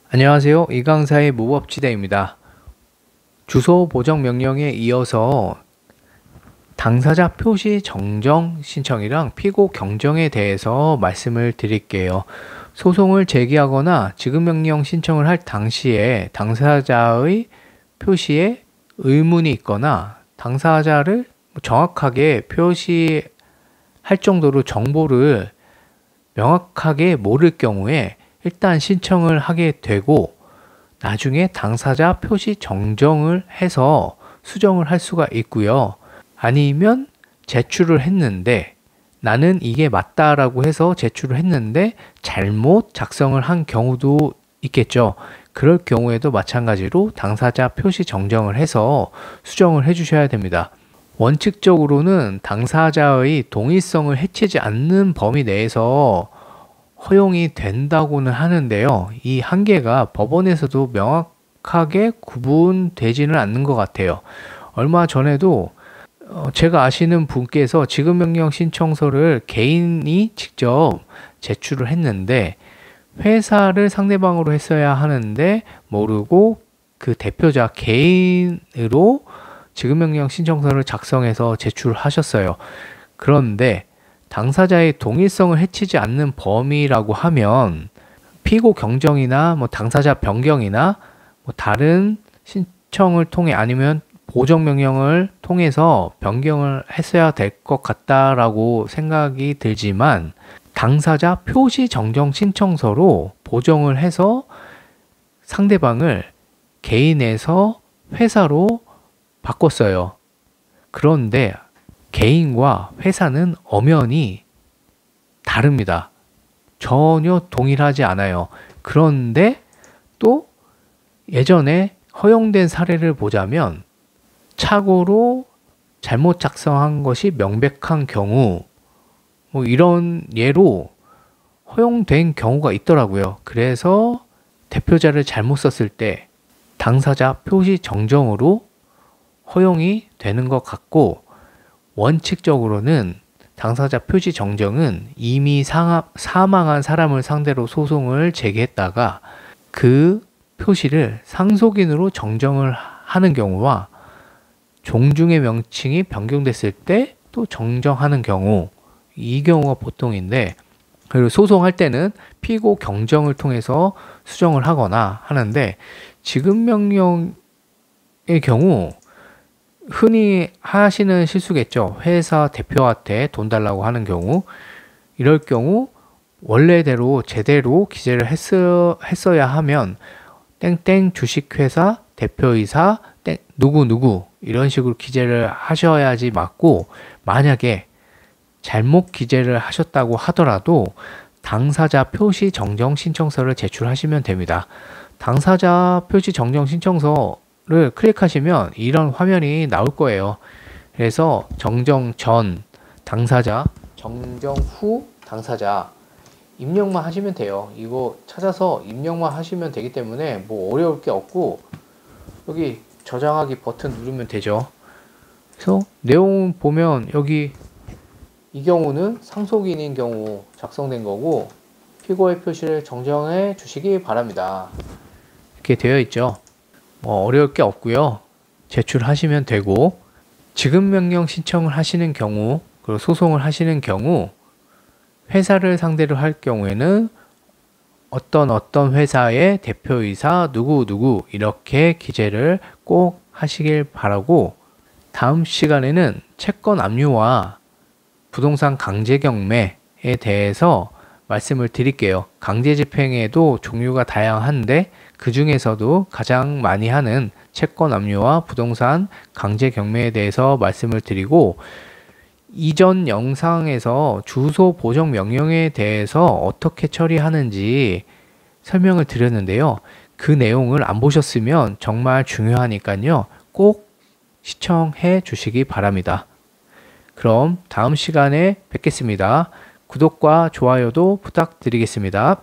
안녕하세요. 이강사의 무법지대입니다. 주소 보정 명령에 이어서 당사자 표시 정정 신청이랑 피고 경정에 대해서 말씀을 드릴게요. 소송을 제기하거나 지급명령 신청을 할 당시에 당사자의 표시에 의문이 있거나 당사자를 정확하게 표시할 정도로 정보를 명확하게 모를 경우에 일단 신청을 하게 되고 나중에 당사자 표시 정정을 해서 수정을 할 수가 있고요. 아니면 제출을 했는데 나는 이게 맞다라고 해서 제출을 했는데 잘못 작성을 한 경우도 있겠죠. 그럴 경우에도 마찬가지로 당사자 표시 정정을 해서 수정을 해주셔야 됩니다. 원칙적으로는 당사자의 동의성을 해치지 않는 범위 내에서 허용이 된다고는 하는데요. 이 한계가 법원에서도 명확하게 구분되지는 않는 것 같아요. 얼마 전에도 제가 아시는 분께서 지급명령 신청서를 개인이 직접 제출을 했는데 회사를 상대방으로 했어야 하는데 모르고 그 대표자 개인으로 지급명령 신청서를 작성해서 제출하셨어요. 그런데 당사자의 동의성을 해치지 않는 범위라고 하면 피고 경정이나 당사자 변경이나 다른 신청을 통해 아니면 보정 명령을 통해서 변경을 했어야 될 것 같다라고 생각이 들지만 당사자 표시 정정 신청서로 보정을 해서 상대방을 개인에서 회사로 바꿨어요. 그런데 개인과 회사는 엄연히 다릅니다. 전혀 동일하지 않아요. 그런데 또 예전에 허용된 사례를 보자면 착오로 잘못 작성한 것이 명백한 경우 이런 예로 허용된 경우가 있더라고요. 그래서 대표자를 잘못 썼을 때 당사자 표시 정정으로 허용이 되는 것 같고 원칙적으로는 당사자 표시 정정은 이미 사망한 사람을 상대로 소송을 제기했다가 그 표시를 상속인으로 정정을 하는 경우와 종중의 명칭이 변경됐을 때 또 정정하는 경우 이 경우가 보통인데 그리고 소송할 때는 피고 경정을 통해서 수정을 하거나 하는데 지급명령의 경우 흔히 하시는 실수겠죠. 회사 대표한테 돈 달라고 하는 경우 이럴 경우 원래대로 제대로 기재를 했어야 하면 땡땡 주식회사 대표이사 땡 누구누구 이런 식으로 기재를 하셔야지 맞고 만약에 잘못 기재를 하셨다고 하더라도 당사자 표시 정정 신청서를 제출하시면 됩니다. 당사자 표시 정정 신청서를 클릭하시면 이런 화면이 나올 거예요. 그래서 정정 전 당사자, 정정 후 당사자 입력만 하시면 돼요. 이거 찾아서 입력만 하시면 되기 때문에 뭐 어려울 게 없고 여기 저장하기 버튼 누르면 되죠. 그래서 내용 보면 여기 이 경우는 상속인인 경우 작성된 거고 피고의 표시를 정정해 주시기 바랍니다. 이렇게 되어 있죠. 어려울 게 없고요. 제출하시면 되고 지급명령 신청을 하시는 경우 그리고 소송을 하시는 경우 회사를 상대로 할 경우에는 어떤 회사의 대표이사 누구 이렇게 기재를 꼭 하시길 바라고 다음 시간에는 채권 압류와 부동산 강제 경매에 대해서 말씀을 드릴게요. 강제 집행에도 종류가 다양한데 그 중에서도 가장 많이 하는 채권 압류와 부동산 강제 경매에 대해서 말씀을 드리고 이전 영상에서 주소 보정 명령에 대해서 어떻게 처리하는지 설명을 드렸는데요. 그 내용을 안 보셨으면 정말 중요하니까요. 꼭 시청해 주시기 바랍니다. 그럼 다음 시간에 뵙겠습니다. 구독과 좋아요도 부탁드리겠습니다.